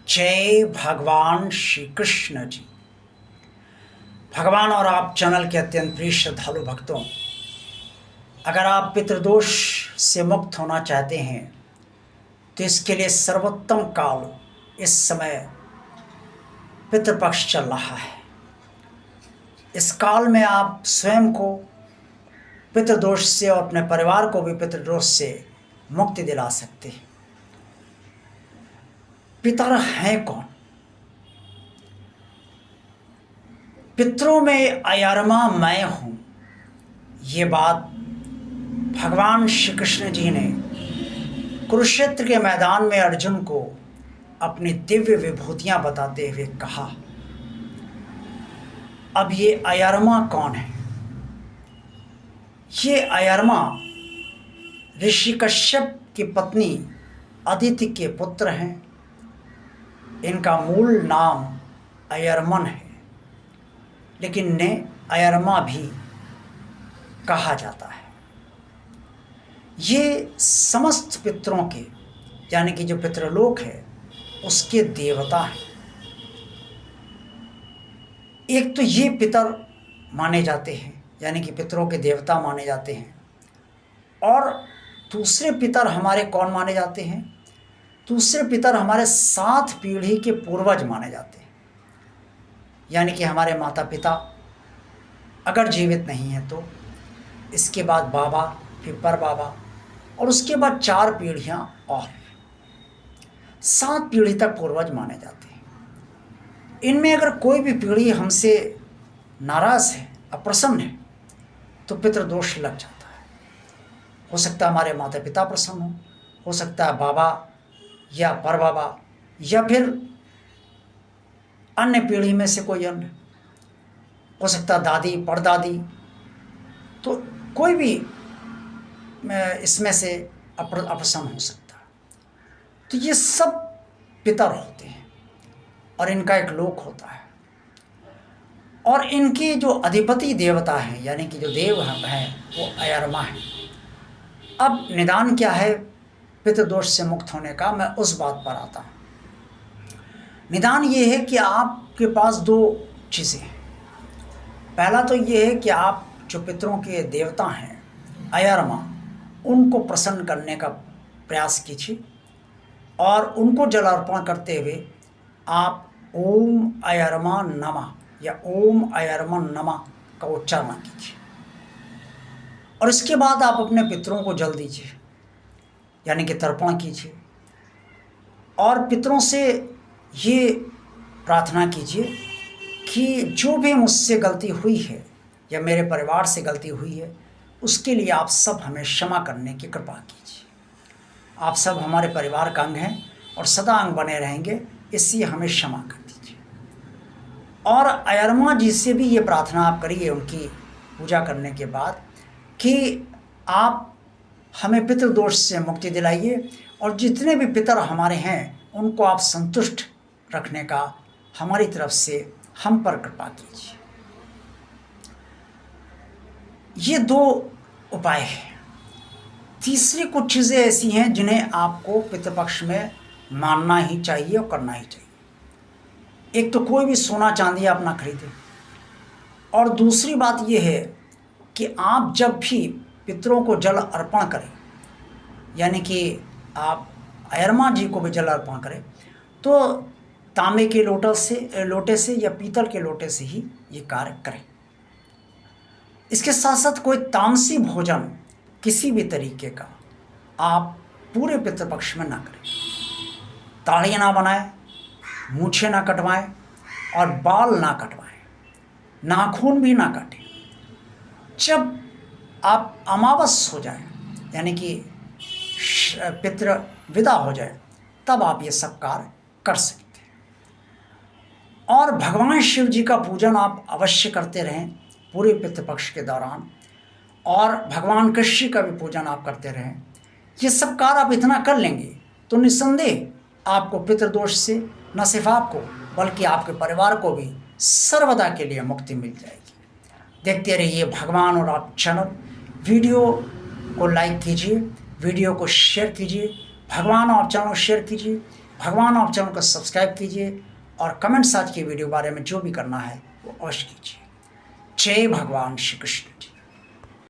जय भगवान श्री कृष्ण जी। भगवान और आप चैनल के अत्यंत प्रिय श्रद्धालु भक्तों, अगर आप पितृदोष से मुक्त होना चाहते हैं तो इसके लिए सर्वोत्तम काल इस समय पितृपक्ष चल रहा है। इस काल में आप स्वयं को पितृदोष से और अपने परिवार को भी पितृदोष से मुक्ति दिला सकते हैं। पितर हैं कौन? पितरों में अयारमा मैं हूं, ये बात भगवान श्री कृष्ण जी ने कुरुक्षेत्र के मैदान में अर्जुन को अपनी दिव्य विभूतियां बताते हुए कहा। अब ये अयारमा कौन है? ये अयारमा ऋषि कश्यप की पत्नी अदिति के पुत्र हैं। इनका मूल नाम अयरमन है, लेकिन इन्हें अयरमा भी कहा जाता है। ये समस्त पितरों के यानी कि जो पितृलोक है उसके देवता हैं। एक तो ये पितर माने जाते हैं यानी कि पितरों के देवता माने जाते हैं, और दूसरे पितर हमारे कौन माने जाते हैं? दूसरे पितर हमारे 7 पीढ़ी के पूर्वज माने जाते हैं। यानी कि हमारे माता पिता अगर जीवित नहीं है तो इसके बाद बाबा, फिर परबाबा, और उसके बाद 4 पीढ़ियां और 7 पीढ़ी तक पूर्वज माने जाते हैं। इनमें अगर कोई भी पीढ़ी हमसे नाराज है, अप्रसन्न है, तो पितृदोष लग जाता है। हो सकता है हमारे माता पिता प्रसन्न हो सकता है बाबा या परबाबा, या फिर अन्य पीढ़ी में से कोई अन्य, हो सकता है दादी, परदादी, तो कोई भी इसमें से अप्रसन्न हो सकता है। तो ये सब पितर होते हैं और इनका एक लोक होता है, और इनके जो अधिपति देवता हैं यानी कि जो देव हैं वो अयरमा है। अब निदान क्या है पितृदोष से मुक्त होने का, मैं उस बात पर आता हूँ। निदान ये है कि आपके पास 2 चीज़ें हैं। पहला तो ये है कि आप जो पितरों के देवता हैं अयरमा, उनको प्रसन्न करने का प्रयास कीजिए, और उनको जल अर्पण करते हुए आप ओम अयरमा नमः या ओम अयरमन नमः का उच्चारण कीजिए, और इसके बाद आप अपने पितरों को जल दीजिए यानी कि तर्पण कीजिए, और पितरों से ये प्रार्थना कीजिए कि जो भी मुझसे गलती हुई है या मेरे परिवार से गलती हुई है उसके लिए आप सब हमें क्षमा करने की कृपा कीजिए। आप सब हमारे परिवार का अंग हैं और सदा अंग बने रहेंगे, इसलिए हमें क्षमा कर दीजिए। और अयरमा जी से भी ये प्रार्थना आप करिए उनकी पूजा करने के बाद कि आप हमें पितृदोष से मुक्ति दिलाइए, और जितने भी पितर हमारे हैं उनको आप संतुष्ट रखने का हमारी तरफ से हम पर कृपा कीजिए। ये 2 उपाय हैं। तीसरी कुछ चीज़ें ऐसी हैं जिन्हें आपको पितृपक्ष में मानना ही चाहिए और करना ही चाहिए। एक तो कोई भी सोना चांदी आप ना खरीदें, और दूसरी बात यह है कि आप जब भी पितरों को जल अर्पण करें यानी कि आप अयरमा जी को भी जल अर्पण करें तो तांबे के लोटे से या पीतल के लोटे से ही ये कार्य करें। इसके साथ साथ कोई तामसी भोजन किसी भी तरीके का आप पूरे पितृपक्ष में ना करें। दाढ़ी ना बनाएं, मूछें ना कटवाएं और बाल ना कटवाएं, नाखून भी ना काटें। जब आप अमावस हो जाए यानी कि पितृ विदा हो जाए तब आप ये सब कार्य कर सकते हैं। और भगवान शिव जी का पूजन आप अवश्य करते रहें पूरे पितृपक्ष के दौरान, और भगवान कृष्ण का भी पूजन आप करते रहें। ये सब कार्य आप इतना कर लेंगे तो निस्संदेह आपको पितृदोष से न सिर्फ आपको बल्कि आपके परिवार को भी सर्वदा के लिए मुक्ति मिल जाएगी। देखते रहिए भगवान और आप चैनल। वीडियो को लाइक कीजिए, वीडियो को शेयर कीजिए, भगवान और चैनल शेयर कीजिए, भगवान आप चैनल को सब्सक्राइब कीजिए और कमेंट्स आज की वीडियो बारे में जो भी करना है वो अवश्य कीजिए। जय भगवान श्री कृष्ण जी।